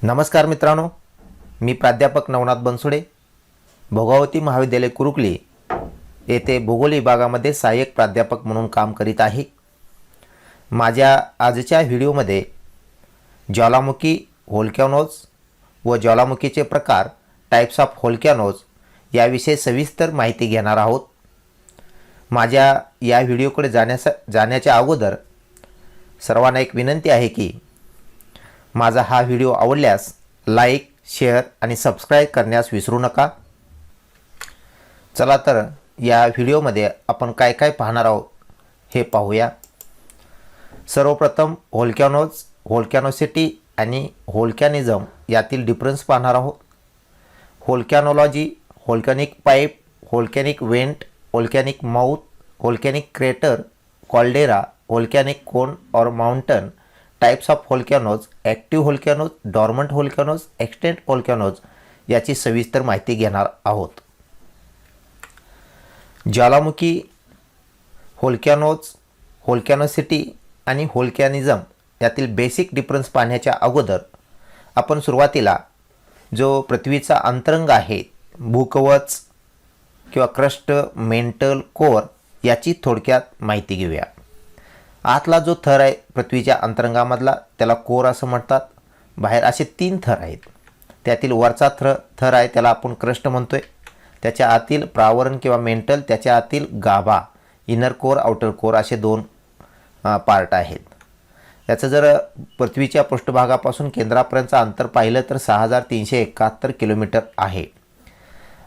नमस्कार मित्रांनो, मी प्राध्यापक नवनाथ बनसोडे, भोगावती महाविद्यालय कुरुकली येथे भूगोल विभागामध्ये सहाय्यक प्राध्यापक म्हणून काम करीत आहे। माझ्या आजच्या व्हिडिओमध्ये ज्वालामुखी, व्होल्कॅनोज व ज्वालामुखीचे प्रकार, टाइप्स ऑफ व्होल्कॅनोज याविषयी सविस्तर माहिती घेणार आहोत। माझ्या या व्हिडिओकडे जाण्याच्या अगोदर सर्वांना एक विनंती आहे की माझा हा व्हिडिओ आवडल्यास लाईक, शेअर आणि सबस्क्राईब करण्यास विसरू नका। चला तर या व्हिडिओमध्ये आपण काय काय पाहणार आहोत हे पाहूया। सर्वप्रथम व्होल्कॅनोज, व्होल्कॅनोसिटी आणि व्होल्कॅनिझम यातील डिफरन्स पाहणार आहोत। Volcanology, volcanic pipe, volcanic vent, volcanic mouth, volcanic crater, caldera, volcanic cone और mountain, types of volcanoes, active volcanoes, dormant volcanoes, extinct volcanoes याची सविस्तर माहिती घेणार आहोत। ज्वालामुखी, व्होल्कॅनोज, व्होल्कॅनोसिटी आणि व्होल्कॅनिझम यातील बेसिक डिफरन्स पाहण्याच्या अगोदर आपण सुरुवातीला जो पृथ्वीचा अंतरंग आहे, भूकवच किंवा क्रस्ट, मेंटल, कोर याची थोडक्यात माहिती घेऊया। आतला जो थर आहे पृथ्वीच्या अंतरंगामधला त्याला कोर असं म्हणतात। बाहेर असे 3 थर आहेत। त्यातील वरचा थर आहे त्याला आपण क्रस्ट म्हणतोय। त्याच्या आतील प्रावरण किंवा मेंटल, त्याच्या आतील गाभा, इनर कोर, आउटर कोर असे 2 पार्ट आहेत। याचं जर पृथ्वीच्या पृष्ठभागापासून केंद्रापर्यंतचं अंतर पाहिलं तर 6371 किलोमीटर आहे।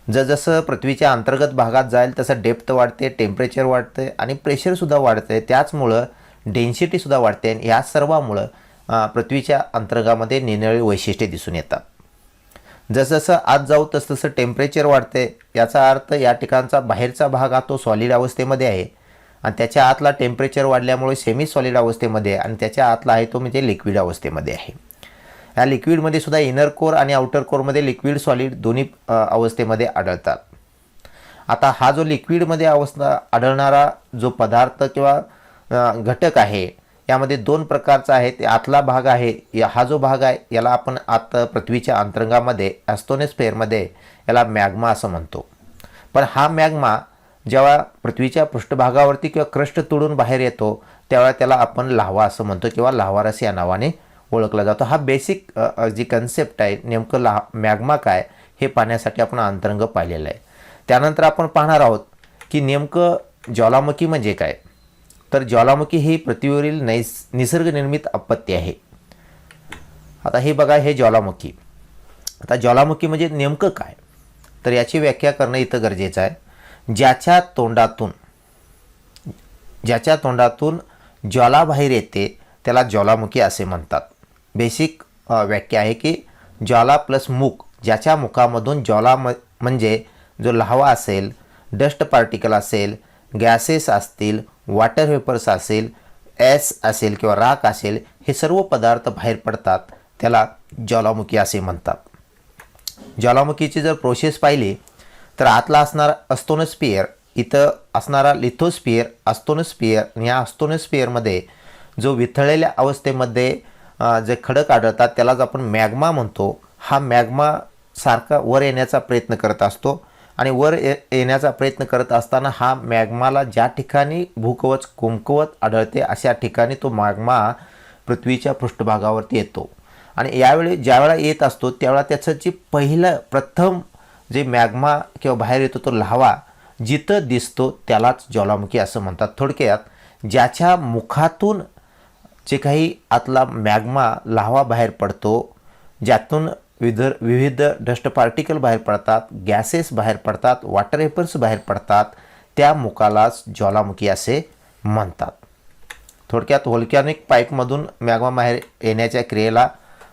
जसं पृथ्वीच्या अंतर्गत भागात जाईल तसं डेप्थ वाढते, टेम्परेचर वाढते आणि प्रेशरसुद्धा वाढते। त्याचमुळं डेन्सिटीसुद्धा वाढते आणि या सर्वामुळं पृथ्वीच्या अंतर्गामध्ये निरनिराळी वैशिष्ट्ये दिसून येतात। जसं आत जाऊ तसं टेम्परेचर वाढते। याचा अर्थ या ठिकाणचा बाहेरचा भाग हा तो सॉलिड अवस्थेमध्ये आहे आणि त्याच्या आतला टेम्परेचर वाढल्यामुळे सेमी सॉलिड अवस्थेमध्ये आणि त्याच्या आतला आहे तो म्हणजे लिक्विड अवस्थेमध्ये आहे। या लिक्विडमध्ये सुद्धा इनर कोर आणि आउटर कोरमध्ये लिक्विड, सॉलिड दोन्ही अवस्थेमध्ये आढळतात। आता हा जो लिक्विडमध्ये अवस्था आढळणारा जो पदार्थ किंवा घटक आहे यामध्ये 2 प्रकारचा आहे। ते आतला भाग आहे, हा जो भाग आहे याला आपण आत पृथ्वीच्या अंतरंगामध्ये ॲस्टोनोस्फिअरमध्ये याला मॅग्मा असं म्हणतो। पण हा मॅग्मा जेव्हा पृथ्वीच्या पृष्ठभागावरती किंवा क्रस्ट तोडून बाहेर येतो त्यावेळेला त्याला आपण लाव्हा असं म्हणतो किंवा लाव्हारस या नावाने ओळखला जातो। हा बेसिक जी कन्सेप्ट आहे, नेमकं मॅग्मा काय हे पाहण्यासाठी आपण अंतरंग पाहिलेलं आहे। त्यानंतर आपण पाहणार आहोत की नेमकं ज्वालामुखी म्हणजे काय। तर ज्वालामुखी ही पृथ्वीवरील निसर्गनिर्मित आपत्ती आहे। आता हे बघा, हे ज्वालामुखी। आता ज्वालामुखी म्हणजे नेमकं काय तर याची व्याख्या करणं इथं गरजेचं आहे। ज्याच्या तोंडातून ज्वाला बाहेर येते त्याला ज्वालामुखी असे म्हणतात। बेसिक व्याख्या आहे की ज्वाला प्लस मुख, ज्याच्या मुखामधून ज्वाला म्हणजे जो लाव्हा असेल, डस्ट पार्टिकल असेल, गॅसेस असतील, वॉटर वेपर्स असेल, ॲस असेल किंवा राख असेल, हे सर्व पदार्थ बाहेर पडतात त्याला ज्वालामुखी असे म्हणतात। ज्वालामुखीची जर प्रोसेस पाहिली तर आतला असणारा अस्तोनोस्फिअर, इथं असणारा लिथोस्फिअर, अस्तोनोस्फिअर, या अस्तोनोस्फिअरमध्ये जो वितळलेल्या अवस्थेमध्ये जे खडक आढळतात त्यालाच आपण मॅग्मा म्हणतो। हा मॅग्मा सारखा वर येण्याचा प्रयत्न करत असतो आणि वर येण्याचा प्रयत्न करत असताना हा मॅग्माला ज्या ठिकाणी भूकवच, कुंकवत आढळते अशा ठिकाणी तो मॅग्मा पृथ्वीच्या पृष्ठभागावरती येतो आणि यावेळी ज्यावेळेला येत असतो त्यावेळेला त्याचं जे प्रथम जे मॅग्मा किंवा बाहेर येतो तो लाव्हा जिथं दिसतो त्यालाच ज्वालामुखी असं म्हणतात। थोडक्यात ज्याच्या मुखातून जे काही आतला मॅग्मा लाव्हा बाहेर पडतो, ज्यातून विविध डस्ट पार्टिकल बाहेर पडतात, गॅसेस बाहेर पडतात, वॉटर वेपर्स बाहेर पडतात, त्या मुखालाच ज्वालामुखी असे म्हणतात। थोडक्यात व्होल्कॅनिक पाईपमधून मॅग्मा बाहेर येण्याच्या क्रियेला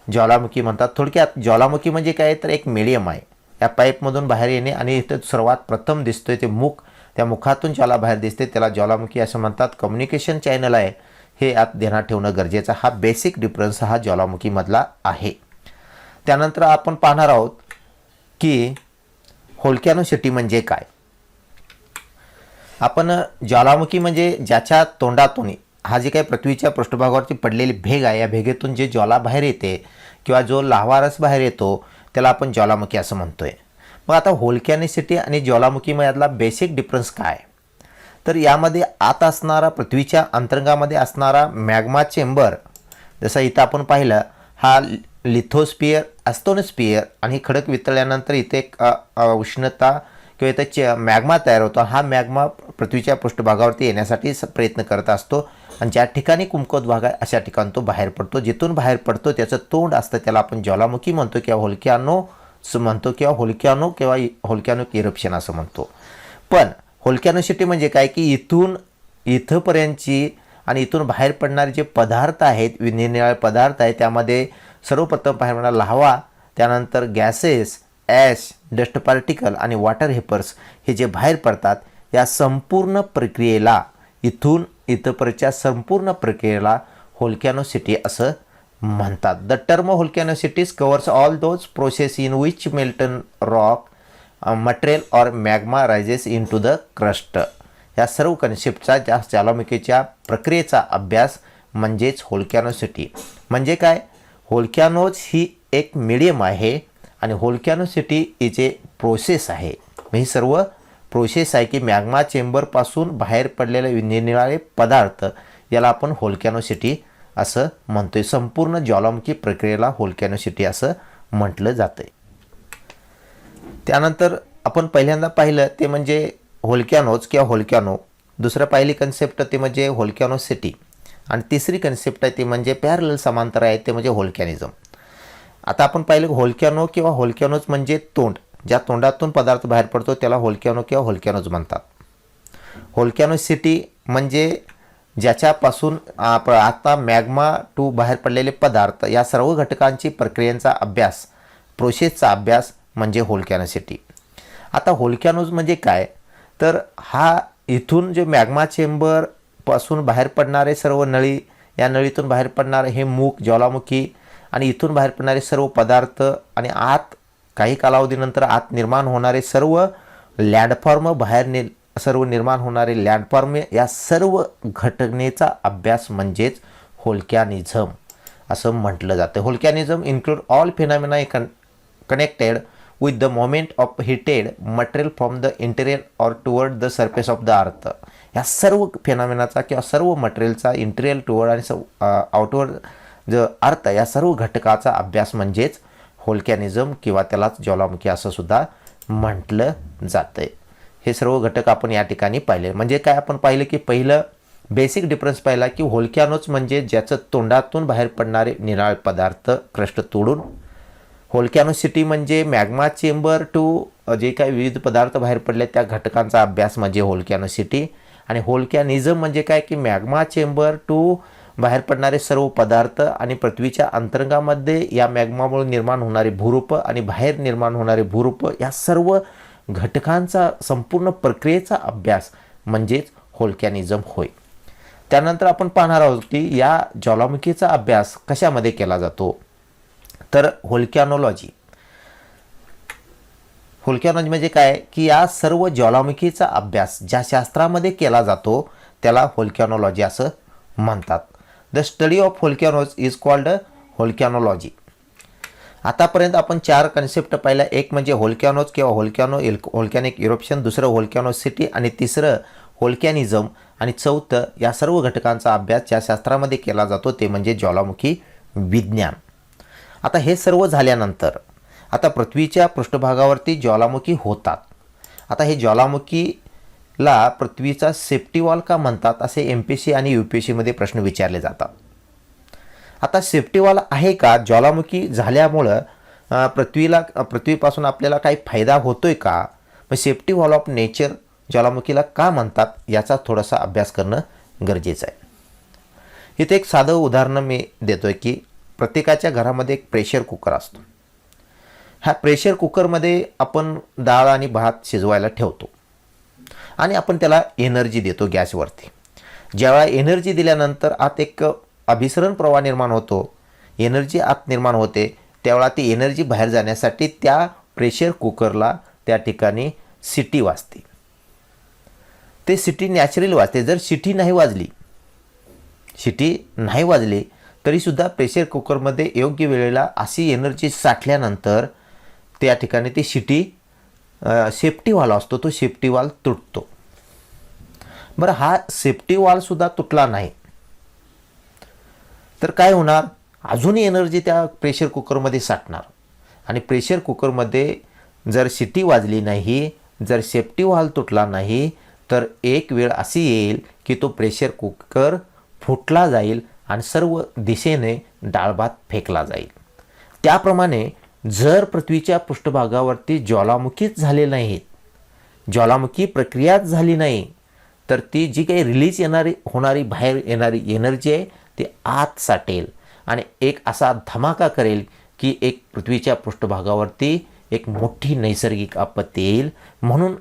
ज्वालामुखी म्हणतात। थोडक्यात ज्वालामुखी म्हणजे काय तर एक मीडियम आहे। या पाईपमधून बाहेर येणे आणि इथं सर्वात प्रथम दिसतोय ते मुख, त्या मुखातून ज्वाला बाहेर दिसते त्याला ज्वालामुखी असं म्हणतात। कम्युनिकेशन चॅनल आहे हे आत ध्यानात ठेवणं गरजेचं। हा बेसिक डिफरन्स हा ज्वालामुखीमधला आहे। त्यानंतर आपण पाहणार आहोत की व्होल्कॅनोसिटी म्हणजे काय। आपण ज्वालामुखी म्हणजे ज्याच्या तोंडातून हा जे काही पृथ्वीच्या पृष्ठभागावरती पडलेली भेग आहे, या भेगेतून जे ज्वाला बाहेर येते किंवा जो लाव्हा रस बाहेर येतो त्याला आपण ज्वालामुखी असं म्हणतोय. मग आता व्होल्कॅनिसिटी आणि ज्वालामुखीमधला बेसिक डिफरन्स काय? तर यामध्ये आत असणारा पृथ्वीच्या अंतरंगामध्ये असणारा मॅग्मा चेंबर, जसं इथं आपण पाहिलं हा लिथोस्पियर ॲस्टोनोस्पियर, आणि खडक वितळल्यानंतर इथे एक उष्णता किंवा इथे मॅग्मा तयार होतो. हा मॅग्मा पृथ्वीच्या पृष्ठभागावरती येण्यासाठी प्रयत्न करत असतो आणि ज्या ठिकाणी कुमकुवत भाग आहे अशा ठिकाणी तो बाहेर पडतो. जिथून बाहेर पडतो त्याचं तोंड असतं, त्याला आपण ज्वालामुखी म्हणतो किंवा व्होल्कॅनोस म्हणतो किंवा व्होल्कॅनिक इरप्शन असं म्हणतो. पण व्होल्कॅनोसिटी म्हणजे काय की इथंपर्यंतची आणि इथून बाहेर पडणारे जे पदार्थ आहेत, निरनिराळे पदार्थ आहेत, त्यामध्ये सर्वप्रथम बाहेर पडणारा लाव्हा, त्यानंतर गॅसेस, ॲश, डस्ट पार्टिकल आणि वॉटर हेपर्स हे जे बाहेर पडतात, या संपूर्ण प्रक्रियेला इथून इथपर्यंतच्या संपूर्ण प्रक्रियेला व्होल्कॅनोसिटी असं म्हणतात. The term volcanicities covers all those process in which molten rock material और magma rises into the crust. या सर्व कन्सेप्टचा ज्वालामुखीच्या प्रक्रियेचा अभ्यास म्हणजेच व्होल्कॅनोसिटी. म्हणजे काय? व्होल्कॅनोज ही एक मीडियम आहे आणि व्होल्कॅनोसिटी इज ए प्रोसेस आहे. ही सर्व प्रोसेस आहे की मॅग्मा चेंबरपासून बाहेर पडलेले निरनिराळे पदार्थ याला आपण व्होल्कॅनोसिटी असं म्हणतोय. संपूर्ण ज्वालामुखी प्रक्रियेला व्होल्कॅनोसिटी असं म्हटलं जातं. त्यानंतर आपण पहिल्यांदा पाहिलं ते म्हणजे व्होल्कॅनोज किंवा व्होल्कॅनो. दुसरं पहिली कन्सेप्ट ते म्हणजे व्होल्कॅनोसिटी आणि तिसरी कन्सेप्ट आहे ती म्हणजे पॅरलल समांतर आहे ते म्हणजे व्होल्कॅनिझम. आता आपण पाहिलं व्होल्कॅनो किंवा व्होल्कॅनोज म्हणजे तोंड, ज्या तोंडातून पदार्थ बाहेर पडतो त्याला व्होल्कॅनो किंवा व्होल्कॅनोज म्हणतात. व्होल्कॅनोसिटी म्हणजे ज्याच्यापासून आता मॅग्मा टू बाहेर पडलेले पदार्थ या सर्व घटकांची प्रक्रियेचा अभ्यास, प्रोसेसचा अभ्यास म्हणजे व्होल्कॅनोसिटी. आता व्होल्कॅनोज म्हणजे काय? तर हा इथून जे मॅग्मा चेंबरपासून बाहेर पडणारे सर्व नळी, या नळीतून बाहेर पडणारे हे मूक ज्वालामुखी आणि इथून बाहेर पडणारे सर्व पदार्थ आणि आत काही कालावधीनंतर आत निर्माण होणारे सर्व लँडफॉर्म, सर्व निर्माण होणारे लँडफॉर्म, या सर्व घटनेचा अभ्यास म्हणजेच व्होल्कॅनिझम असं म्हटलं जातं. Volcanism include all phenomena connected with the movement of heated material from the interior or toward the surface of the earth. या सर्व फेनॉमेनाचा किंवा सर्व मटेरियलचा इंटेरियर टुवर्ड आणि आउटवर्ड जो अर्थ, या सर्व घटकाचा अभ्यास म्हणजेच व्होल्कॅनिझम किंवा त्यालाच ज्वालामुखी असं सुद्धा म्हटलं जातं. हे सर्व घटक आपण या ठिकाणी पाहिले. म्हणजे काय आपण पाहिलं की पहिलं बेसिक डिफरन्स पाहिला की व्होल्कॅनोज म्हणजे ज्याचं तोंडातून बाहेर पडणारे निराळे पदार्थ क्रस्ट तोडून. व्होल्कॅनोसिटी म्हणजे मॅग्मा चेंबर टू जे काही विविध पदार्थ बाहेर पडले त्या घटकांचा अभ्यास म्हणजे व्होल्कॅनोसिटी. आणि व्होल्कॅनिझम म्हणजे काय की मॅग्मा चेंबर टू बाहेर पडणारे सर्व पदार्थ आणि पृथ्वीच्या अंतरंगामध्ये या मॅग्मामुळे निर्माण होणारे भूरूप आणि बाहेर निर्माण होणारे भूरूप या सर्व घटकांचा संपूर्ण प्रक्रियेचा अभ्यास म्हणजेच व्होल्कॅनिझम होय. त्यानंतर आपण पाहणार आहोत की या ज्वालामुखीचा अभ्यास कशामध्ये केला जातो. तर व्होल्कॅनोलॉजी म्हणजे काय की या सर्व ज्वालामुखीचा अभ्यास ज्या शास्त्रामध्ये केला जातो त्याला व्होल्कॅनोलॉजी असं म्हणतात. The study of volcanoes is called volcanology. आतापर्यंत आपण 4 कन्सेप्ट पाहिल्या. एक म्हणजे व्होल्कॅनोज किंवा व्होल्कॅनिक इरप्शन, दुसरं व्होल्कॅनोसिटी आणि तिसरं व्होल्कॅनिझम आणि चौथं या सर्व घटकांचा अभ्यास ज्या शास्त्रामध्ये केला जातो ते म्हणजे ज्वालामुखी विज्ञान. आता हे सर्व झाल्यानंतर आता पृथ्वीच्या पृष्ठभागावरती ज्वालामुखी होतात. आता हे ज्वालामुखीला पृथ्वीचा सेफ्टी वॉल का म्हणतात असे MPSC आणि UPSC मध्ये प्रश्न विचारले जातात. आता सेफ्टी वॉल आहे का? ज्वालामुखी झाल्यामुळं पृथ्वीपासून आपल्याला काही फायदा होतोय का? मग सेफ्टी वॉल ऑफ नेचर ज्वालामुखीला का म्हणतात याचा थोडासा अभ्यास करणं गरजेचं आहे. इथे एक साधं उदाहरण मी देतोय की प्रत्येकाच्या घरामध्ये एक प्रेशर कुकर असतो. ह्या प्रेशर कुकरमध्ये आपण डाळ आणि भात शिजवायला ठेवतो आणि आपण त्याला एनर्जी देतो गॅसवरती. ज्यावेळा एनर्जी दिल्यानंतर आत एक अभिसरण प्रवाह निर्माण होतो, एनर्जी आत निर्माण होते, त्यावेळा ती एनर्जी बाहेर जाण्यासाठी त्या प्रेशर कुकरला त्या ठिकाणी शिटी वाजते. ते शिटी नॅचरली वाजते. जर शिटी नाही वाजली शिटी नाही वाजली तरीसुद्धा प्रेशर कुकरमध्ये योग्य वेळेला अशी एनर्जी साठल्यानंतर त्या ठिकाणी ती शिटी सेफ्टी वाल असतो, तो सेफ्टी वाल तुटतो. बरं, हा सेफ्टी वालसुद्धा तुटला नाही तर काय होणार, अजूनही एनर्जी त्या प्रेशर कुकरमध्ये साठणार आणि प्रेशर कुकरमध्ये जर शिटी वाजली नाही, जर सेफ्टी वाल तुटला नाही तर एक वेळ अशी येईल की तो प्रेशर कुकर फुटला जाईल आणि सर्व दिशेने डाळ भात फेकला जाईल. त्याप्रमाणे जर पृथ्वीच्या पृष्ठभागावरती ज्वालामुखीच झाले नाहीत, ज्वालामुखी प्रक्रियाच झाली नाही तर ती जी काही रिलीज होणारी बाहेर येणारी एनर्जी आहे ती आत साठेल आणि एक असा धमाका करेल की एक पृथ्वीच्या पृष्ठभागावरती एक मोठी नैसर्गिक आपत्ती येईल. म्हणून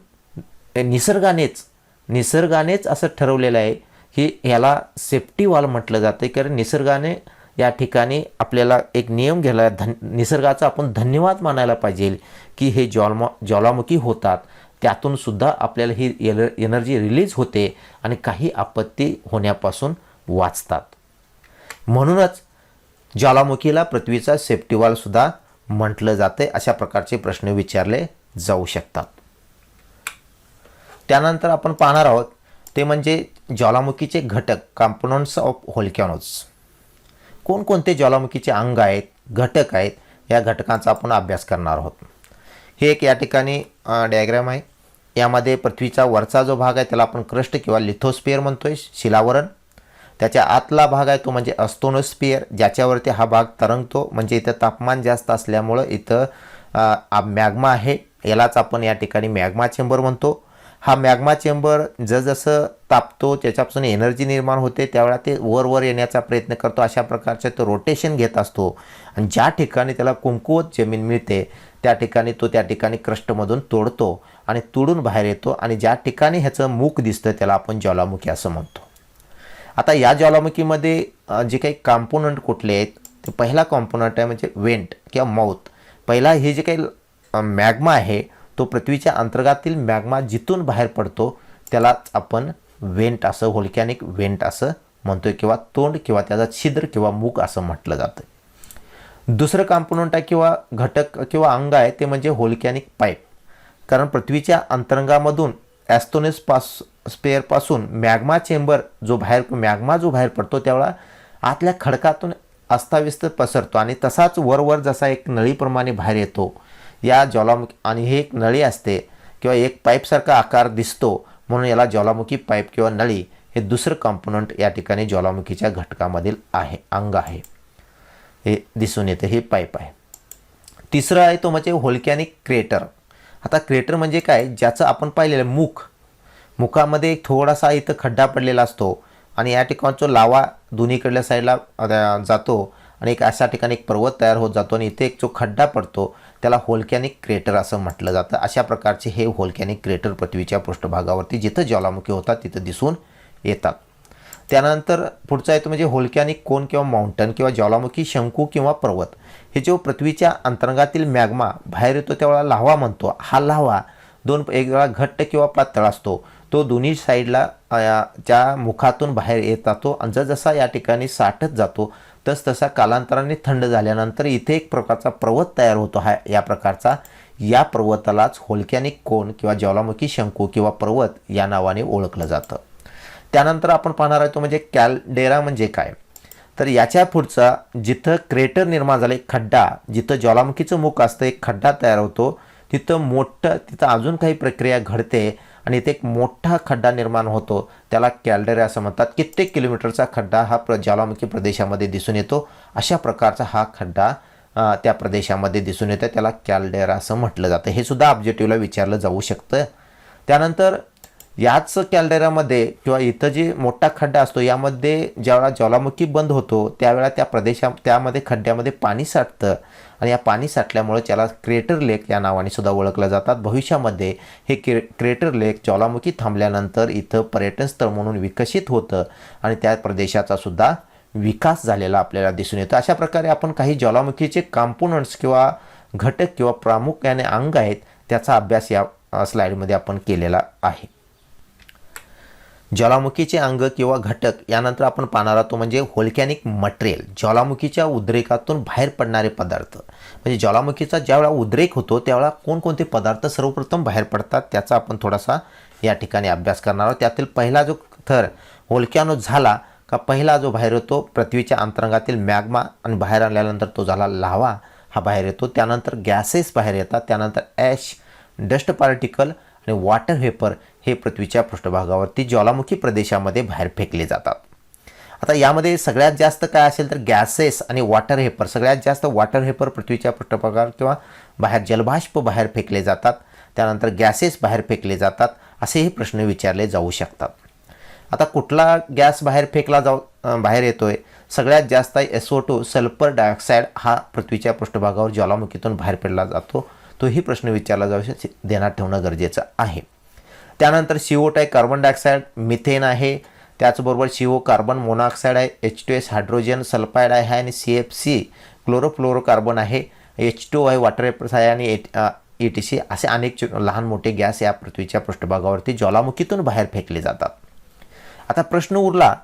निसर्गानेच असं ठरवलेलं आहे की याला सेफ्टी वॉल म्हटलं जातं, कारण निसर्गाने या ठिकाणी आपल्याला एक नियम घ्यायला निसर्गाचा आपण धन्यवाद मानायला पाहिजे की हे ज्वालामुखी होतात, त्यातून सुद्धा आपल्याला ही एनर्जी रिलीज होते आणि काही आपत्ती होण्यापासून वाचतात. म्हणूनच ज्वालामुखीला पृथ्वीचा सेफ्टी वॉल सुद्धा म्हटलं जाते. अशा प्रकारचे प्रश्न विचारले जाऊ शकतात. त्यानंतर आपण पाहणार आहोत ते म्हणजे ज्वालामुखीचे घटक, कंपोनंट्स ऑफ व्होल्कॅनोज. कोणकोणते ज्वालामुखीचे अंग आहेत, घटक आहेत, या घटकांचा आपण अभ्यास करणार आहोत. हे एक या ठिकाणी डायग्राम आहे. यामध्ये पृथ्वीचा वरचा जो भाग आहे त्याला आपण क्रस्ट किंवा लिथोस्फिअर म्हणतोय, शिलावरण. त्याच्या आतला भाग आहे तो म्हणजे अस्तोनोस्फिअर, ज्याच्यावरती हा भाग तरंगतो, म्हणजे इथं तापमान जास्त असल्यामुळं इथं मॅग्मा आहे, यालाच आपण या ठिकाणी मॅग्मा चेंबर म्हणतो. हा मॅग्मा चेंबर जसं तापतो त्याच्यापासून एनर्जी निर्माण होते, त्यावेळेला ते वर येण्याचा प्रयत्न करतो. अशा प्रकारचे तो रोटेशन घेत असतो आणि ज्या ठिकाणी त्याला कमकुवत जमीन मिळते त्या ठिकाणी क्रस्टमधून तोडतो आणि तोडून बाहेर येतो आणि ज्या ठिकाणी ह्याचं मुख दिसतं त्याला आपण ज्वालामुखी असं म्हणतो. आता या ज्वालामुखीमध्ये जे काही कॉम्पोनंट कुठले आहेत, ते पहिला कॉम्पोनंट आहे म्हणजे वेंट किंवा माउथ. पहिला हे जे काही मॅग्मा आहे तो पृथ्वीच्या अंतर्गातील मॅग्मा जिथून बाहेर पडतो त्यालाच आपण वेंट असं, व्होल्कॅनिक वेंट असं म्हणतोय किंवा तोंड किंवा त्याचा छिद्र किंवा मुख असं म्हटलं जातं. दुसरं कॉम्पोनंट आहे किंवा घटक किंवा अंग आहे ते म्हणजे व्होल्कॅनिक पाईप. कारण पृथ्वीच्या अंतरंगामधून ॲस्टोनोस्फिअरपासून मॅग्मा जो बाहेर पडतो त्यावेळा आतल्या खडकातून अस्ताव्यस्त पसरतो आणि तसाच वर जसा एक नळीप्रमाणे बाहेर येतो या ज्वालामुखी, आणि हे एक नळी असते किंवा एक पाईपसारखा आकार दिसतो म्हणून याला ज्वालामुखी पाईप किंवा नळी हे दुसरं कॉम्पोनंट या ठिकाणी ज्वालामुखीच्या घटकामधील अंग आहे, हे दिसून येते, हे पाईप आहे. तिसरं आहे तो म्हणजे व्होल्कॅनिक क्रेटर. आता क्रेटर म्हणजे काय, ज्याचं आपण पाहिलेलं मुखामध्ये एक थोडासा इथं खड्डा पडलेला असतो आणि या ठिकाणचा लावा दोन्हीकडल्या साईडला जातो आणि एक अशा ठिकाणी एक पर्वत तयार होत जातो आणि इथे एक जो खड्डा पडतो त्याला व्होल्कॅनिक क्रेटर असं म्हटलं जातं. अशा प्रकारचे हे व्होल्कॅनिक क्रेटर पृथ्वीच्या पृष्ठभागावरती जिथं ज्वालामुखी होतात तिथं दिसून येतात. त्यानंतर पुढचा आहे तो म्हणजे व्होल्कॅनिक कोन किंवा माउंटन किंवा ज्वालामुखी शंकू किंवा पर्वत. हे जो पृथ्वीच्या अंतर्गातील मॅग्मा बाहेर येतो त्यावेळेला लाव्हा म्हणतो. हा लाव्हा एक वेळा घट्ट किंवा पातळ असतो, तो दोन्ही साईडला त्या मुखातून बाहेर येत जातो आणि जसा या ठिकाणी साठत जातो तसा कालांतराने थंड झाल्यानंतर इथे एक प्रकारचा पर्वत तयार होतो. या पर्वतालाच व्होल्कॅनिक कोन किंवा ज्वालामुखी शंकू किंवा पर्वत या नावाने ओळखलं जातं. त्यानंतर आपण पाहणार आहे तो म्हणजे कॅल्डेरा म्हणजे काय, तर याच्या पुढचा जिथं क्रेटर निर्माण झालं, एक खड्डा, जिथं ज्वालामुखीचं मुख असतं एक खड्डा तयार होतो, तिथं अजून काही प्रक्रिया घडते आणि इथे एक मोठा खड्डा निर्माण होतो, त्याला कॅल्डेरा असं म्हणतात. कित्येक किलोमीटरचा खड्डा हा ज्वालामुखी प्रदेशामध्ये दिसून येतो. अशा प्रकारचा हा खड्डा त्या प्रदेशामध्ये दिसून येतो, त्याला कॅल्डेरा असं म्हटलं जातं. हे सुद्धा ऑब्जेक्टिव्हला विचारलं जाऊ शकतं. त्यानंतर याच कॅल्डेरामध्ये किंवा इथं जे मोठा खड्डा असतो यामध्ये ज्यावेळेला ज्वालामुखी बंद होतो त्यावेळेला त्यामध्ये खड्ड्यामध्ये पाणी साठतं आणि या पाणी साठल्यामुळे त्याला क्रेटर लेक या नावाने सुद्धा ओळखलं जातात. भविष्यामध्ये हे क्रेटर लेक ज्वालामुखी थांबल्यानंतर इथं पर्यटन स्थळ म्हणून विकसित होतं आणि त्या प्रदेशाचा सुद्धा विकास झालेला आपल्याला दिसून येतो. अशा प्रकारे आपण काही ज्वालामुखीचे कॉम्पोनंट्स किंवा घटक किंवा प्रामुख्याने अंग आहेत त्याचा अभ्यास या स्लाईडमध्ये आपण केलेला आहे. ज्वालामुखीचे अंग किंवा घटक यानंतर आपण पाहणार आहोत तो म्हणजे व्होल्कॅनिक मटेरियल, ज्वालामुखीच्या उद्रेकातून बाहेर पडणारे पदार्थ. म्हणजे ज्वालामुखीचा ज्यावेळा उद्रेक होतो त्यावेळा कोणकोणते पदार्थ सर्वप्रथम बाहेर पडतात त्याचा आपण थोडासा या ठिकाणी अभ्यास करणार आहोत. त्यातील पहिला जो थर व्होल्कॅनो झाला का पहिला जो बाहेर येतो पृथ्वीच्या अंतरंगातील मॅग्मा आणि बाहेर आल्यानंतर तो झाला लाव्हा हा बाहेर येतो. त्यानंतर गॅसेस बाहेर येतात, त्यानंतर ॲश, डस्ट पार्टिकल आणि वॉटर व्हेपर हे पृथ्वीच्या पृष्ठभागावरती ज्वालामुखी प्रदेशामध्ये बाहेर फेकले जातात. आता यामध्ये सगळ्यात जास्त काय असेल तर गॅसेस आणि वॉटर व्हेपर, सगळ्यात जास्त वॉटर व्हेपर पृथ्वीच्या पृष्ठभागावर किंवा बाहेर जलबाष्प बाहेर फेकले जातात, त्यानंतर गॅसेस बाहेर फेकले जातात, असेही प्रश्न विचारले जाऊ शकतात. आता कुठला गॅस बाहेर फेकला बाहेर येतोय, सगळ्यात जास्त SO2 सल्फर डायऑक्साईड हा पृथ्वीच्या पृष्ठभागावर ज्वालामुखीतून बाहेर पडला जातो, तोही प्रश्न विचारला जाऊ शकतो, ध्यानात ठेवणं गरजेचं आहे. त्यानंतर CO2 आहे, कार्बन डायऑक्साईड, मिथेन आहे, त्याचबरोबर CO कार्बन मोनॉक्साईड आहे, H2S हायड्रोजन सल्फाईड आहे आणि CFC क्लोरोफ्लोरोकार्बन आहे, H2O आहे वॉटर वेपर्स आहे आणि ETC असे अनेक लहान मोठे गॅस या पृथ्वीच्या पृष्ठभागावरती ज्वालामुखीतून बाहेर फेकले जातात. आता प्रश्न उरला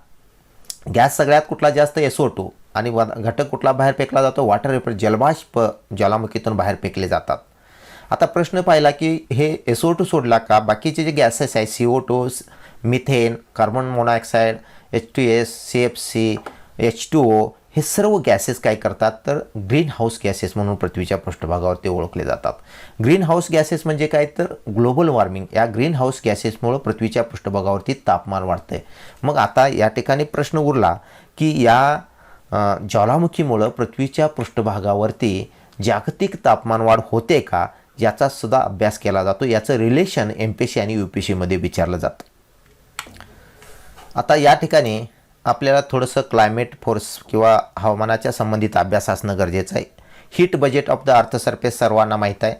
गॅस सगळ्यात कुठला जास्त SO2 आणि घटक कुठला बाहेर फेकला जातो वॉटर वेपर, जलबाष्प ज्वालामुखीतून बाहेर फेकले जातात. आता प्रश्न पाहिला की हे SO2 सोडला का बाकीचे जे गॅसेस आहे CO2, methane, carbon monoxide, H2S, CFC, H2O हे सर्व गॅसेस काय करतात तर ग्रीन हाऊस गॅसेस म्हणून पृथ्वीच्या पृष्ठभागावर ते ओळखले जातात. ग्रीन हाऊस गॅसेस म्हणजे काय तर ग्लोबल वॉर्मिंग, या ग्रीन हाऊस गॅसेसमुळे पृथ्वीच्या पृष्ठभागावरती तापमान वाढते. मग आता या ठिकाणी प्रश्न उरला की या ज्वालामुखीमुळं पृथ्वीच्या पृष्ठभागावरती जागतिक तापमानवाढ होते का याचा सुद्धा अभ्यास केला जातो. याचं रिलेशन MPSC आणि UPSCमध्ये विचारलं जातं. आता या ठिकाणी आपल्याला थोडंसं क्लायमेट फोर्स किंवा हवामानाच्या संबंधित अभ्यास असणं गरजेचं आहे. Heat budget of the earth surface सर्वांना माहीत आहे.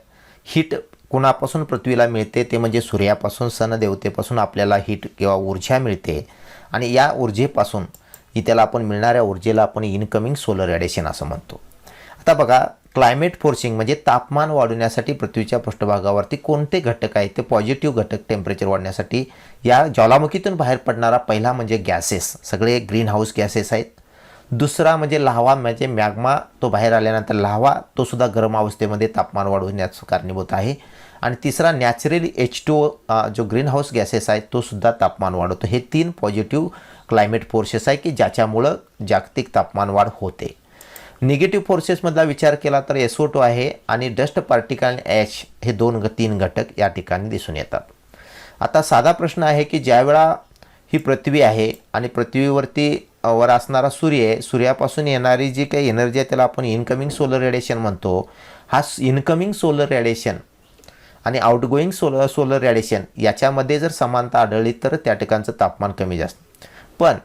हीट कुणापासून पृथ्वीला मिळते ते म्हणजे सूर्यापासून, सनदेवतेपासून आपल्याला हीट किंवा ऊर्जा मिळते आणि या ऊर्जेपासून त्याला आपण मिळणाऱ्या ऊर्जेला आपण इनकमिंग सोलर रेडिएशन असं म्हणतो. आता बघा क्लायमेट फोर्सिंग म्हणजे तापमान वाढवण्यासाठी पृथ्वीच्या पृष्ठभागावरती कोणते घटक आहेत ते पॉझिटिव्ह घटक टेम्परेचर वाढण्यासाठी या ज्वालामुखीतून बाहेर पडणारा पहिला म्हणजे गॅसेस, सगळे ग्रीन हाऊस गॅसेस आहेत. दुसरा म्हणजे लाव्हा म्हणजे मॅग्मा, तो बाहेर आल्यानंतर लाव्हा तो सुद्धा गरम अवस्थेमध्ये तापमान वाढवण्यास कारणीभूत आहे. आणि तिसरा नॅचरली H2O जो ग्रीन हाऊस गॅसेस आहेत तो सुद्धा तापमान वाढवतो. हे 3 पॉझिटिव्ह क्लायमेट फोर्सेस आहे की ज्याच्यामुळं जागतिक तापमान वाढ होते. निगेटिव्ह फोर्सेसमधला विचार केला तर SO2 आहे आणि डस्ट पार्टिकल आणि ॲश हे 2-3 घटक या ठिकाणी दिसून येतात. आता साधा प्रश्न आहे की ज्यावेळा ही पृथ्वी आहे आणि पृथ्वीवरती वर असणारा सूर्य आहे, सूर्यापासून येणारी जी काही एनर्जी आहे त्याला आपण इनकमिंग सोलर रेडिएशन म्हणतो. हा इनकमिंग सोलर रेडिएशन आणि आउटगोईंग सोलर रेडिएशन याच्यामध्ये जर समानता आढळली तर त्या ठिकाणचं तापमान कमी जास्त. पण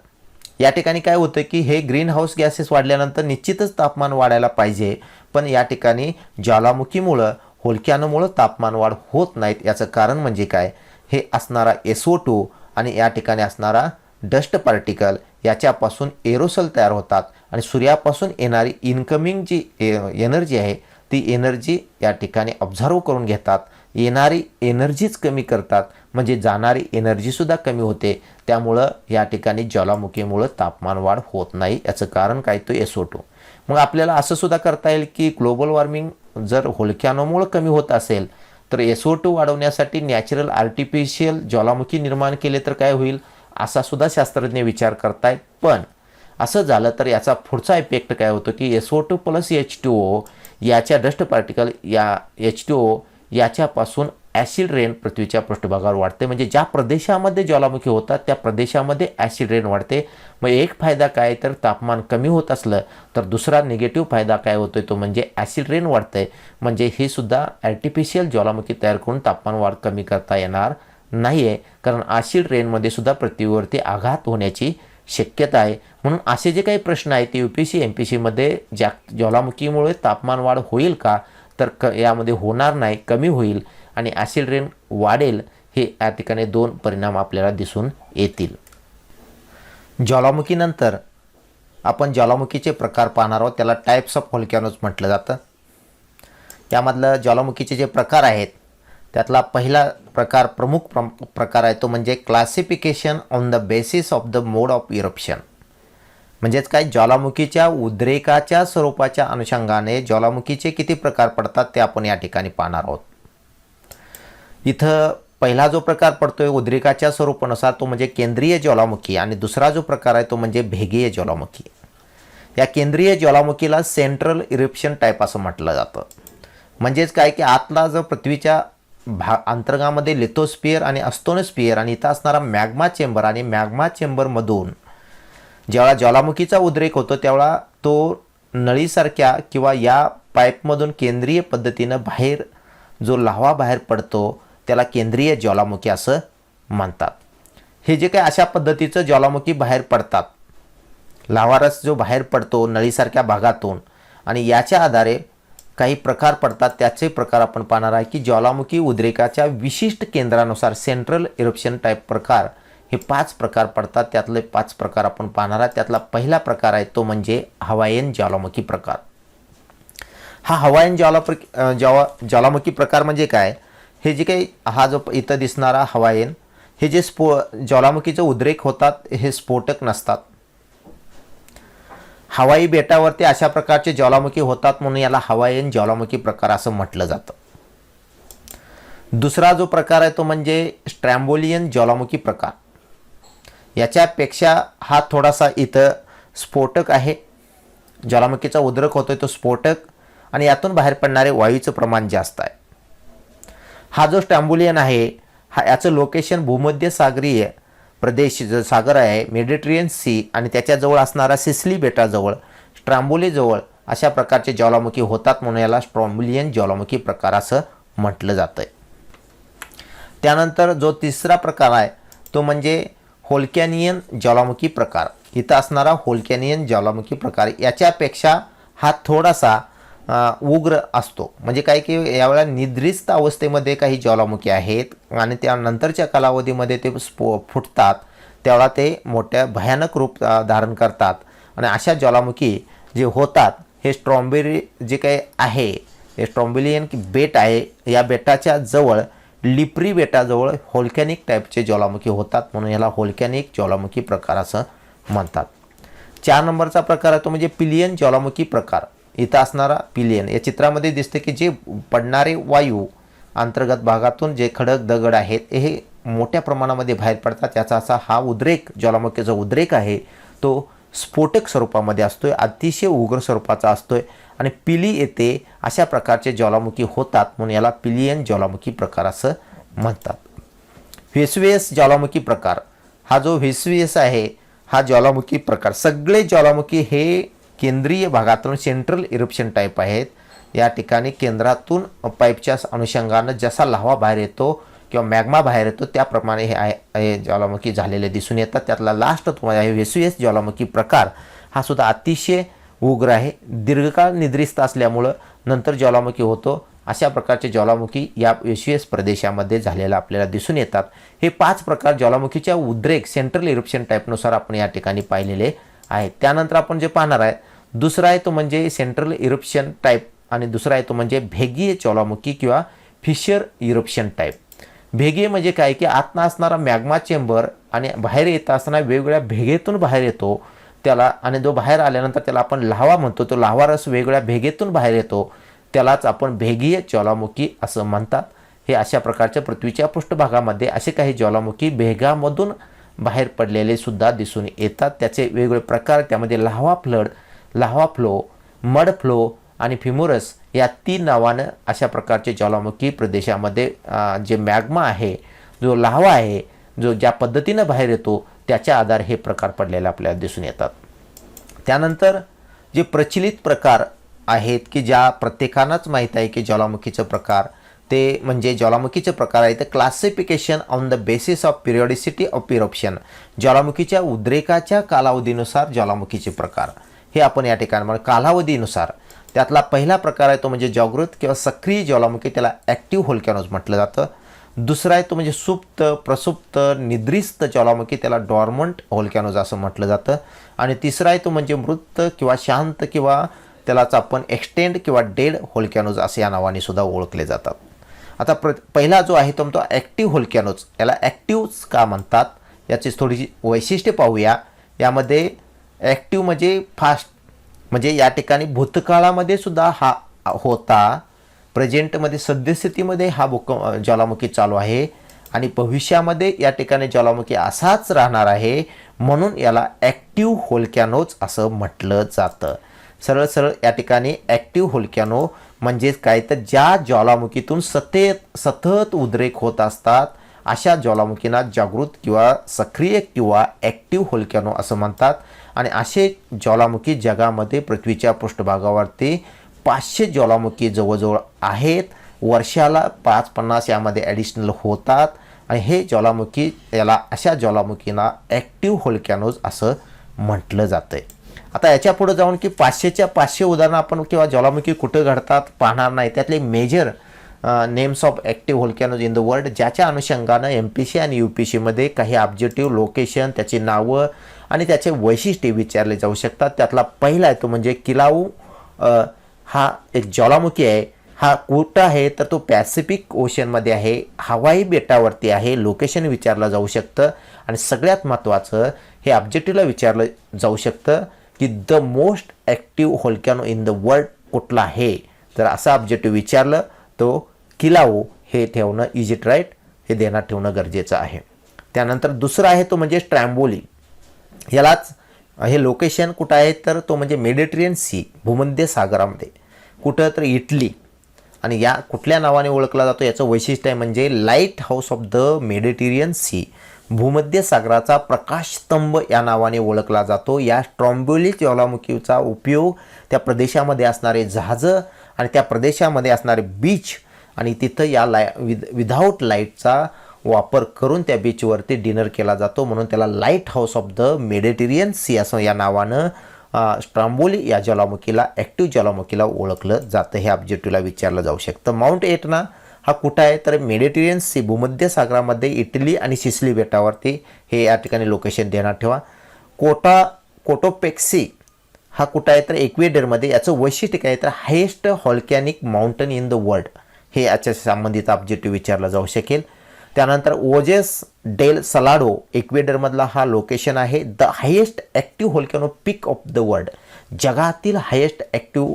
या ठिकाणी काय होतं की हे ग्रीन हाऊस गॅसेस वाढल्यानंतर निश्चितच तापमान वाढायला पाहिजे, पण या ठिकाणी ज्वालामुखीमुळं व्होल्कॅनोमुळं तापमान वाढ होत नाहीत. याचं कारण म्हणजे काय, हे असणारा SO2 आणि या ठिकाणी असणारा डस्ट पार्टिकल याच्यापासून एरोसल तयार होतात आणि सूर्यापासून येणारी इनकमिंग जी एनर्जी आहे ती एनर्जी या ठिकाणी ऑब्झर्व करून घेतात, येणारी एनर्जीच कमी करतात, म्हणजे जाणारी एनर्जीसुद्धा कमी होते. त्यामुळं या ठिकाणी ज्वालामुखीमुळं तापमान वाढ होत नाही. याचं कारण काय तो SO2. मग आपल्याला असं सुद्धा करता येईल की ग्लोबल वॉर्मिंग जर व्होल्कॅनोमुळं कमी होत असेल तर SO2 वाढवण्यासाठी नॅचरल आर्टिफिशियल ज्वालामुखी निर्माण केले तर काय होईल असा सुद्धा शास्त्रज्ञ विचार करतायत. पण असं झालं तर याचा पुढचा इफेक्ट काय होतो की SO2 प्लस H2O याच्या डस्ट पार्टिकल या H2O याच्यापासून ॲसिड रेन पृथ्वीच्या पृष्ठभागावर वाढते. म्हणजे ज्या प्रदेशामध्ये ज्वालामुखी होतात त्या प्रदेशामध्ये ॲसिड रेन वाढते. मग एक फायदा काय तर तापमान कमी होत असलं तर दुसरा निगेटिव्ह फायदा काय होतोय तो म्हणजे ॲसिड रेन वाढतंय. म्हणजे हे सुद्धा आर्टिफिशियल ज्वालामुखी तयार करून तापमान वाढ कमी करता येणार नाही आहे, कारण ॲसिड रेनमध्ये सुद्धा पृथ्वीवरती आघात होण्याची शक्यता आहे. म्हणून असे जे काही प्रश्न आहेत ते UPSC MPSCमध्ये ज्वालामुखीमुळे तापमान वाढ होईल का तर यामध्ये होणार नाही, कमी होईल आणि ॲसिड रेन वाढेल. हे या ठिकाणी 2 परिणाम आपल्याला दिसून येतील. ज्वालामुखीनंतर आपण ज्वालामुखीचे प्रकार पाहणार आहोत. त्याला टाईप्स ऑफ व्होल्कॅनोज म्हटलं जातं. यामधलं ज्वालामुखीचे जे प्रकार आहेत त्यातला पहिला प्रकार प्रकार आहे तो म्हणजे classification on the basis of the mode of eruption. म्हणजेच काय, ज्वालामुखीच्या उद्रेकाच्या स्वरूपाच्या अनुषंगाने ज्वालामुखीचे किती प्रकार पडतात ते आपण या ठिकाणी पाहणार आहोत. इथं पहिला जो प्रकार पडतोय उद्रेकाच्या स्वरूपानुसार तो म्हणजे केंद्रीय ज्वालामुखी आणि दुसरा जो प्रकार आहे तो म्हणजे भेगीय ज्वालामुखी. या केंद्रीय ज्वालामुखीला सेंट्रल इरप्शन टाईप असं म्हटलं जातं. म्हणजेच काय की आतला जो पृथ्वीच्या अंतर्गामध्ये लिथोस्फिअर आणि अस्तोनस्फिअर आणि इथं असणारा मॅग्मा चेंबर आणि मॅग्मा चेंबरमधून जेव्हा ज्वालामुखीचा उद्रेक होतो तेव्हा तो नळीसारख्या किंवा या पाईपमधून केंद्रीय पद्धतीनं बाहेर जो लाव्हा बाहेर पडतो त्याला केंद्रीय ज्वालामुखी असं म्हणतात. हे जे काही अशा पद्धतीचं ज्वालामुखी बाहेर पडतात, लाव्हारस जो बाहेर पडतो नळीसारख्या भागातून आणि याच्या आधारे काही प्रकार पडतात, त्याचे प्रकार आपण पाहणार आहे की ज्वालामुखी उद्रेकाच्या विशिष्ट केंद्रानुसार सेंट्रल इरप्शन टाईप प्रकार हे 5 प्रकार पडतात. त्यातले 5 प्रकार आपण पाहणार आहे. त्यातला पहिला प्रकार आहे तो म्हणजे हवायन ज्वालामुखी प्रकार. हा हवायन ज्वालामुखी प्रकार म्हणजे काय, हे जे काही हा जो इथं दिसणारा हवायन हे जे ज्वालामुखीचे उद्रेक होतात हे स्फोटक नसतात. हवाई बेटावरती अशा प्रकारचे ज्वालामुखी होतात म्हणून याला हवायन ज्वालामुखी प्रकार असं म्हटलं जातं. दुसरा जो प्रकार आहे तो म्हणजे स्ट्रॅम्बोलियन ज्वालामुखी प्रकार. याच्यापेक्षा हा थोडासा इथं स्फोटक आहे. ज्वालामुखीचा उद्रेक होतोय तो स्फोटक आणि यातून बाहेर पडणारे वायूचं प्रमाण जास्त आहे. हा जो स्ट्रॅम्बोलियन आहे याचं लोकेशन भूमध्य सागरीय प्रदेश जो सागर आहे मेडिटेरियन सी आणि त्याच्याजवळ असणारा सिसिली बेटाजवळ स्ट्रॅम्बोलीजवळ अशा प्रकारचे ज्वालामुखी होतात म्हणून याला स्ट्रॅम्बोलियन ज्वालामुखी प्रकार असं म्हटलं जातं. त्यानंतर जो तिसरा प्रकार आहे तो म्हणजे होल्कॅनियन ज्वालामुखी प्रकार. इथं असणारा होल्कॅनियन ज्वालामुखी प्रकार याच्यापेक्षा हा थोडासा उग्र असतो. म्हणजे काय की यावेळेला निद्रिस्त अवस्थेमध्ये काही ज्वालामुखी आहेत आणि त्यानंतरच्या कालावधीमध्ये ते फुटतात, त्यावेळेला ते मोठ्या भयानक रूप धारण करतात आणि अशा ज्वालामुखी जे होतात हे स्ट्रॉम्बेरी जे काही आहे हे स्ट्रॉम्बेलियन बेट आहे, या बेटाच्या जवळ लिप्री बेटाजवळ होल्कॅनिक टाईपचे ज्वालामुखी होतात म्हणून याला होल्कॅनिक ज्वालामुखी प्रकार असं म्हणतात. 4 नंबरचा प्रकार आहे तो म्हणजे पिलियन ज्वालामुखी प्रकार. इथं असणारा पिलियन या चित्रामध्ये दिसते की जे पडणारे वायू अंतर्गत भागातून जे खडक दगड आहेत हे मोठ्या प्रमाणामध्ये बाहेर पडतात. याचा असा हा उद्रेक ज्वालामुखीचा उद्रेक आहे तो स्फोटक स्वरूपामध्ये असतोय, अतिशय उग्र स्वरूपाचा असतोय आणि पिली येते अशा प्रकारचे ज्वालामुखी होतात म्हणून याला पिलियन ज्वालामुखी प्रकार असं म्हणतात. व्हेसुवियस ज्वालामुखी प्रकार. हा जो व्हेसुवियस आहे हा ज्वालामुखी प्रकार, सगळे ज्वालामुखी हे केंद्रीय भागातून सेंट्रल इरप्शन टाईप आहेत. या ठिकाणी केंद्रातून पाईपच्या अनुषंगानं जसा लाव्हा बाहेर येतो किंवा मॅग्मा बाहेर येतो त्याप्रमाणे हे ज्वालामुखी झालेले दिसून येतात. त्यातला लास्ट तुम्हाला आहे व्हेसुवियस ज्वालामुखी प्रकार. हा सुद्धा अतिशय उग्र आहे, दीर्घकाळ निद्रिस्त असल्यामुळं नंतर ज्वालामुखी होतो. अशा प्रकारचे ज्वालामुखी या व्हेसुवियस प्रदेशामध्ये झालेला आपल्याला दिसून येतात. हे 5 प्रकार ज्वालामुखीच्या उद्रेक सेंट्रल इरप्शन टाईपनुसार आपण या ठिकाणी पाहिलेले आहेत. त्यानंतर आपण जे पाहणार आहे दुसरा आहे तो म्हणजे सेंट्रल इरप्शन टाईप आणि दुसरा आहे तो म्हणजे भेगीय ज्वालामुखी किंवा फिशर इरप्शन टाईप. भेगीय म्हणजे काय की आतनं असणारा मॅग्मा चेंबर आणि बाहेर येत असताना वेगवेगळ्या भेगेतून बाहेर येतो त्याला, आणि जो बाहेर आल्यानंतर त्याला आपण लाव्हा म्हणतो, तो लाव्हा रस वेगवेगळ्या भेगेतून बाहेर येतो त्यालाच आपण भेगीय ज्वालामुखी असं म्हणतात. हे अशा प्रकारच्या पृथ्वीच्या पृष्ठभागामध्ये असे काही ज्वालामुखी भेगामधून बाहेर पडलेले सुद्धा दिसून येतात. त्याचे वेगवेगळे प्रकार, त्यामध्ये लाव्हा फ्लड, लाव्हा फ्लो, मड फ्लो आणि फिमुरस या 3 नावानं अशा प्रकारचे ज्वालामुखी प्रदेशामध्ये जे मॅग्मा आहे, जो लाव्हा आहे, जो ज्या पद्धतीनं बाहेर येतो त्याच्या आधार हे प्रकार पडलेले आपल्याला दिसून येतात. त्यानंतर जे प्रचलित प्रकार आहेत की ज्या प्रत्येकांनाच माहीत आहे की ज्वालामुखीचं प्रकार ते म्हणजे ज्वालामुखीचे प्रकार आहे तर classification on the basis of periodicity of eruption. ज्वालामुखीच्या उद्रेकाच्या कालावधीनुसार ज्वालामुखीचे प्रकार हे आपण या ठिकाणी कालावधीनुसार. त्यातला पहिला प्रकार आहे तो म्हणजे जागृत किंवा सक्रिय ज्वालामुखी, त्याला ॲक्टिव्ह व्होल्कॅनोज म्हटलं जातं. दुसरा आहे तो म्हणजे सुप्त, प्रसुप्त, निद्रिस्त ज्वालामुखी, त्याला डॉर्मंट व्होल्कॅनोज असं म्हटलं जातं. आणि तिसरा आहे तो म्हणजे मृत किंवा शांत किंवा त्यालाच आपण एक्सटेंड किंवा डेड व्होल्कॅनोज असे या नावाने सुद्धा ओळखले जातात. आता पहिला जो आहे तो ॲक्टिव्ह व्होल्कॅनोज. याला ॲक्टिव्ह का म्हणतात याची थोडीशी वैशिष्ट्ये पाहूया. यामध्ये ॲक्टिव्ह म्हणजे फास्ट, म्हणजे या ठिकाणी भूतकाळामध्ये सुद्धा हा होता, प्रेझेंटमध्ये सद्यस्थितीमध्ये हा ज्वालामुखी चालू आहे आणि भविष्यामध्ये या ठिकाणी ज्वालामुखी असाच राहणार आहे, म्हणून याला ॲक्टिव्ह व्होल्कॅनोज असं म्हटलं जातं. सरळ सरळ या ठिकाणी ॲक्टिव्ह व्होल्कॅनो म्हणजेच काय, तर ज्या ज्वालामुखीतून सतत उद्रेक होत असतात अशा ज्वालामुखींना जागृत किंवा सक्रिय किंवा ॲक्टिव्ह व्होल्कॅनो असं म्हणतात. आणि असे ज्वालामुखी जगामध्ये पृथ्वीच्या पृष्ठभागावरती 500 ज्वालामुखी जवळजवळ आहेत. वर्षाला 5-50 यामध्ये ॲडिशनल होतात आणि हे ज्वालामुखी अशा ज्वालामुखींना ॲक्टिव्ह व्होल्कॅनोज असं म्हटलं जातं आहे. आता याच्या पुढे जाऊन की 500च्या 500 उदाहरणं आपण किंवा ज्वालामुखी कुठं घडतात पाहणार नाही. त्यातले major names of active volcanoes in the world, ज्याच्या अनुषंगानं MPC आणि UPCमध्ये काही ऑब्जेक्टिव्ह लोकेशन, त्याची नावं आणि त्याचे वैशिष्ट्ये विचारले जाऊ शकतात. त्यातला पहिला आहे तो म्हणजे किलाऊ. हा एक ज्वालामुखी आहे. हा कुठं आहे तर तो पॅसिफिक ओशनमध्ये आहे, हवाई बेटावरती आहे. लोकेशन विचारलं जाऊ शकतं आणि सगळ्यात महत्त्वाचं हे ऑब्जेक्टिव्हला विचारलं जाऊ शकतं की the most active volcano in the world कुठला आहे. तर असं ऑब्जेक्टिव्ह विचारलं तो किलाऊ हे ठेवणं इज इट राईट हे देण्यात ठेवणं गरजेचं आहे. त्यानंतर दुसरा आहे तो म्हणजे स्ट्रॅम्बोली. यालाच हे लोकेशन कुठं आहे तर तो म्हणजे मेडिटेरियन सी, भूमध्य सागरामध्ये. कुठं तर इटली. आणि या कुठल्या नावाने ओळखला जातो याचं वैशिष्ट्य आहे म्हणजे lighthouse of the Mediterranean sea, भूमध्य सागराचा प्रकाशस्तंभ या नावाने ओळखला जातो. या स्ट्रॉम्बोली ज्वालामुखीचा उपयोग त्या प्रदेशामध्ये असणारे जहाजं आणि त्या प्रदेशामध्ये असणारे बीच आणि तिथं या विदाऊट लाईटचा वापर करून त्या बीचवरती डिनर केला जातो, म्हणून त्याला lighthouse of the Mediterranean sea असं या नावानं स्ट्रॉम्बोली या ज्वालामुखीला, ॲक्टिव्ह ज्वालामुखीला ओळखलं जातं. हे ऑब्जेक्टिव्हला विचारलं जाऊ शकतं. माउंट एटना हा कुठं आहे तर मेडिटेरियन सी, भूमध्य सागरामध्ये इटली आणि सिसिली बेटावरती. हे या ठिकाणी लोकेशन देण्यात ठेवा. कोटोपेक्सी हा कुठं आहे तर इक्वेडरमध्ये. याचं वैशिष्ट्य काय तर highest volcanic mountain in the world, हे याच्या संबंधित ऑब्जेक्टिव्ह विचारलं जाऊ शकेल. त्यानंतर ओजेस डेल सलाडो इक्वेडरमधला हा लोकेशन आहे. The highest active volcano peak of the world, जगातील हायेस्ट ॲक्टिव्ह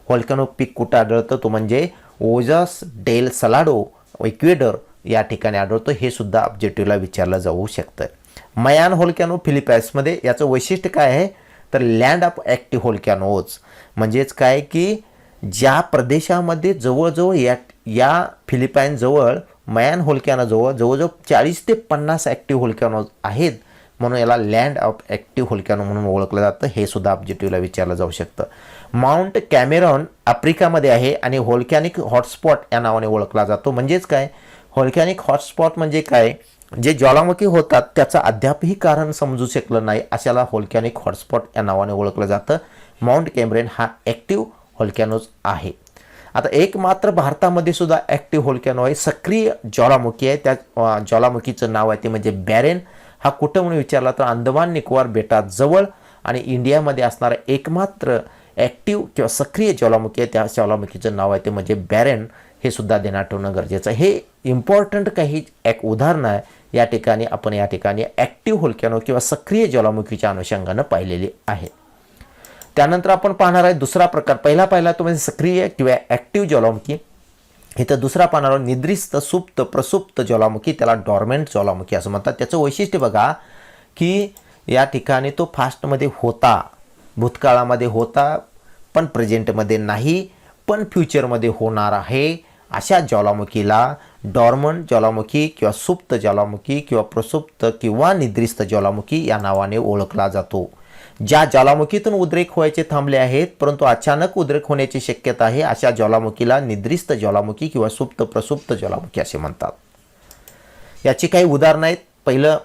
व्होल्कॅनो पीक कुठं आढळतं तो म्हणजे ओजस डेल सलाडो इक्वेडर या ठिकाणी आढळतो. हे सुद्धा ऑब्जेक्टिव्हला विचारलं जाऊ शकतं. मयान व्होल्कॅनो फिलिपाईन्समध्ये. याचं वैशिष्ट्य काय आहे तर लँड ऑफ ॲक्टिव्ह व्होल्कॅनोज, म्हणजेच काय की ज्या प्रदेशामध्ये जवळजवळ या फिलिपाईन्सजवळ मयान व्होल्कॅनोजवळ जवळजवळ 40 ते 50 ॲक्टिव्ह व्होल्कॅनोज आहेत, म्हणून याला लँड ऑफ ॲक्टिव्ह व्होल्कॅनो म्हणून ओळखलं जातं. हे सुद्धा ऑब्जेक्टिव्हला विचारलं जाऊ शकतं. माउंट कॅमेरॉन आफ्रिकामध्ये आहे आणि व्होल्कॅनिक हॉटस्पॉट या नावाने ओळखला जातो. म्हणजेच काय व्होल्कॅनिक हॉटस्पॉट म्हणजे काय, जे ज्वालामुखी होतात त्याचं अद्यापही कारण समजू शकलं नाही अशाला व्होल्कॅनिक हॉटस्पॉट या नावाने ओळखलं जातं. माउंट कॅमेरॉन हा ॲक्टिव्ह व्होल्कॅनोज आहे. आता एक मात्र भारतामध्ये सुद्धा ॲक्टिव्ह व्होल्कॅनो आहे, सक्रिय ज्वालामुखी आहे. त्या ज्वालामुखीचं नाव आहे ते म्हणजे बॅरेन. हा कुठं म्हणून विचारला तर अंदमान निकोबार बेटाजवळ आणि इंडियामध्ये असणारा एकमात्र ॲक्टिव्ह किंवा सक्रिय ज्वालामुखी आहे. त्या ज्वालामुखीचं नाव आहे ते म्हणजे बॅरेन. हे सुद्धा देण्यात ठेवणं गरजेचं आहे. हे इम्पॉर्टंट काही एक उदाहरणं आहे या ठिकाणी आपण या ठिकाणी ॲक्टिव्ह व्होल्कॅनो किंवा सक्रिय ज्वालामुखीच्या अनुषंगानं पाहिलेली आहे. त्यानंतर आपण पाहणार आहे दुसरा प्रकार. पहिला तो म्हणजे सक्रिय किंवा ॲक्टिव्ह ज्वालामुखी. इथं दुसरा पाहणार आहोत निद्रिस्त, सुप्त, प्रसुप्त ज्वालामुखी, त्याला डॉर्मेंट ज्वालामुखी असं म्हणतात. त्याचं वैशिष्ट्य बघा की या ठिकाणी तो फास्टमध्ये होता, भूतकाळामध्ये होता, पण प्रेझेंटमध्ये नाही, पण फ्युचरमध्ये होणार आहे. अशा ज्वालामुखीला डॉर्मंट ज्वालामुखी किंवा सुप्त ज्वालामुखी किंवा प्रसुप्त किंवा निद्रिस्त ज्वालामुखी या नावाने ओळखला जातो. ज्या ज्वालामुखीतून उद्रेक व्हायचे थांबले आहेत परंतु अचानक उद्रेक होण्याची शक्यता आहे अशा ज्वालामुखीला निद्रिस्त ज्वालामुखी किंवा सुप्त प्रसुप्त ज्वालामुखी असे म्हणतात. याची काही उदाहरणं आहेत. पहिलं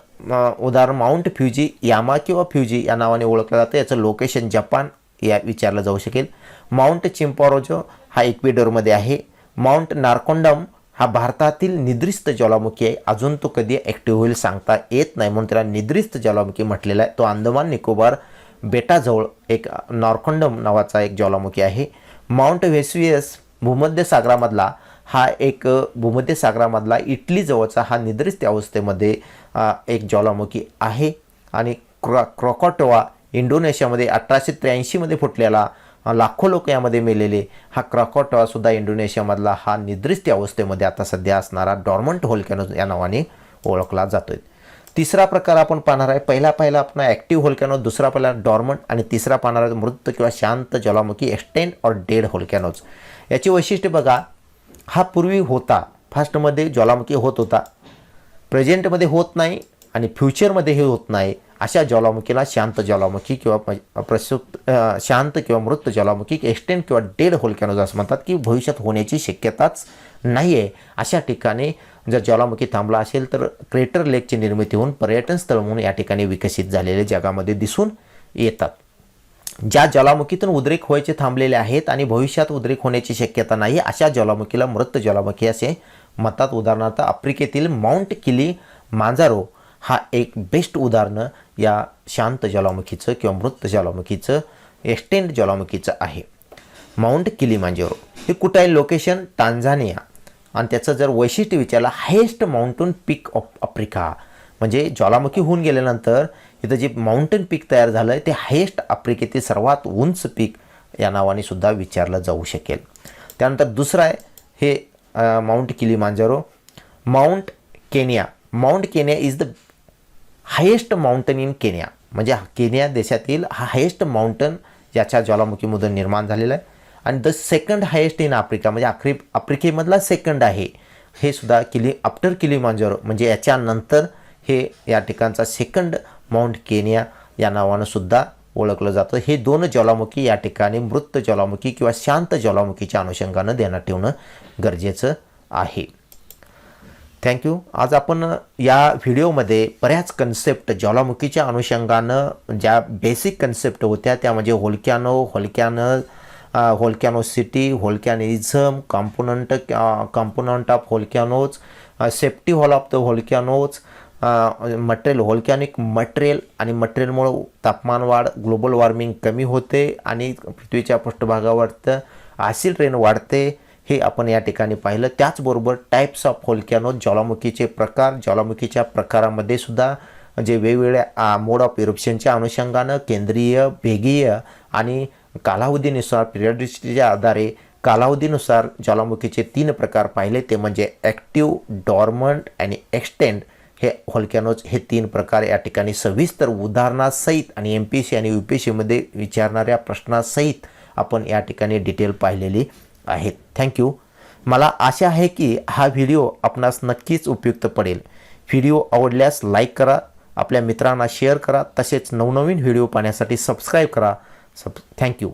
उदाहरण माउंट फ्युजी यामा किंवा फ्युजी या नावाने ओळखलं जातं. याचं लोकेशन जपान या विचारलं जाऊ शकेल. माउंट चिंपारोजो हा इक्वेडरमध्ये आहे. माउंट नारकोंडम हा भारतातील निद्रिस्त ज्वालामुखी आहे. अजून तो कधी ॲक्टिव्ह होईल सांगता येत नाही म्हणून त्याला निद्रिस्त ज्वालामुखी म्हटलेला आहे. तो अंदमान निकोबार बेटाजवळ एक नारकोंडम नावाचा एक ज्वालामुखी आहे. माउंट व्हेसुवियस भूमध्य सागरामधला हा एक भूमध्य सागरामधला इटली जवळचा हा निद्रिस्त अवस्थेमध्ये एक ज्वालामुखी आहे. आणि क्रॉकॉटोआ इंडोनेशियामध्ये 1883मध्ये फुटलेला, लाखो लोक यामध्ये मेलेले हा क्रॉकॉटोआ सुद्धा इंडोनेशियामधला हा निद्रिस्त अवस्थेमध्ये आता सध्या असणारा डॉर्मंट व्होल्कॅनो या नावाने ओळखला जातोय. तिसरा प्रकार आपण पाहणार आहे. पहिला आपण ॲक्टिव्ह व्होल्कॅनो, दुसरा पहिला डॉर्मंट आणि तिसरा पाहणार आहे मृत किंवा शांत ज्वालामुखी एक्सटेंड और डेड व्होल्कॅनोज. याची वैशिष्ट्य बघा, हा पूर्वी होता, फास्टमध्ये ज्वालामुखी होत होता, प्रेझेंटमध्ये होत नाही आणि फ्युचरमध्ये हे होत नाही. अशा ज्वालामुखीला शांत ज्वालामुखी किंवा शांत किंवा मृत ज्वालामुखी एक्सटेंड किंवा डेड व्होल्कॅनोज असं म्हणतात, की भविष्यात होण्याची शक्यताच नाही आहे. अशा ठिकाणी जर ज्वालामुखी थांबला असेल तर क्रेटर लेकची निर्मिती होऊन पर्यटन स्थळ म्हणून या ठिकाणी विकसित झालेले जगामध्ये दिसून येतात. ज्या ज्वालामुखीतून उद्रेक व्हायचे थांबलेले आहेत आणि भविष्यात उद्रेक होण्याची शक्यता नाही, अशा ज्वालामुखीला मृत ज्वालामुखी असे म्हणतात. उदाहरणार्थ आफ्रिकेतील माउंट किलिमांजारो हा एक बेस्ट उदाहरण या शांत ज्वालामुखीचं किंवा मृत ज्वालामुखीचं, एक्सटेंड ज्वालामुखीचं आहे. माउंट किलिमांजारो हे कुठं आहे? Location Tanzania. आणि त्याचं जर वैशिष्ट्य विचारलं, highest mountain peak of Africa, म्हणजे ज्वालामुखी होऊन गेल्यानंतर इथं जे माउंटन पीक तयार झालं आहे ते हायेस्ट आफ्रिकेतील सर्वात उंच पीक या नावाने सुद्धा विचारलं जाऊ शकेल. त्यानंतर दुसरं आहे हे Mount Kilimanjaro. Mount Kenya. Mount Kenya is the highest mountain in Kenya, म्हणजे केनिया देशातील हा हायेस्ट माउंटन याच्या ज्वालामुखीमधून निर्माण झालेला आहे. आणि the second highest in Africa, म्हणजे आफ्रिकेमधला सेकंड आहे हे सुद्धा आफ्टर किलिमांजारो, म्हणजे याच्यानंतर हे या ठिकाणचा सेकंड माउंट केनिया या नावानं सुद्धा ओळखलं जातं. हे दोन ज्वालामुखी या ठिकाणी मृत ज्वालामुखी किंवा शांत ज्वालामुखीच्या अनुषंगानं ध्यानात ठेवणं गरजेचं आहे. थँक्यू. आज आपण या व्हिडिओमध्ये बऱ्याच कन्सेप्ट ज्वालामुखीच्या अनुषंगानं ज्या बेसिक कन्सेप्ट होत्या त्या म्हणजे volcanicity, volcanism, component of volcanoes, safety hole of the volcanoes, material, volcanic material आणि मटेरियलमुळं तापमान वाढ, ग्लोबल वॉर्मिंग कमी होते आणि पृथ्वीच्या पृष्ठभागावर ॲसिड रेन वाढते, हे आपण या ठिकाणी पाहिलं. त्याचबरोबर टाईप्स ऑफ व्होल्कॅनो, ज्वालामुखीचे प्रकार, ज्वालामुखीच्या प्रकारामध्ये सुद्धा जे वेगवेगळ्या मोड ऑफ इरप्शनच्या अनुषंगानं केंद्रीय, भेगीय आणि कालावधीनुसार पिरियडिसिटीच्या आधारे कालावधीनुसार ज्वालामुखीचे 3 प्रकार पाहिले, ते म्हणजे ॲक्टिव्ह, डॉर्मंट आणि एक्सटेंड हे व्होल्कॅनोज. हे 3 प्रकार या ठिकाणी सविस्तर उदाहरणासहित आणि MPSC आणि UPSCमध्ये विचारणाऱ्या प्रश्नासहित आपण या ठिकाणी डिटेल पाहिलेली आहेत. थँक्यू. मला आशा आहे की हा व्हिडिओ आपणास नक्कीच उपयुक्त पडेल. व्हिडिओ आवडल्यास लाईक करा, आपल्या मित्रांना शेअर करा, तसेच नवनवीन व्हिडिओ पाहण्यासाठी सबस्क्राईब करा. थँक्यू.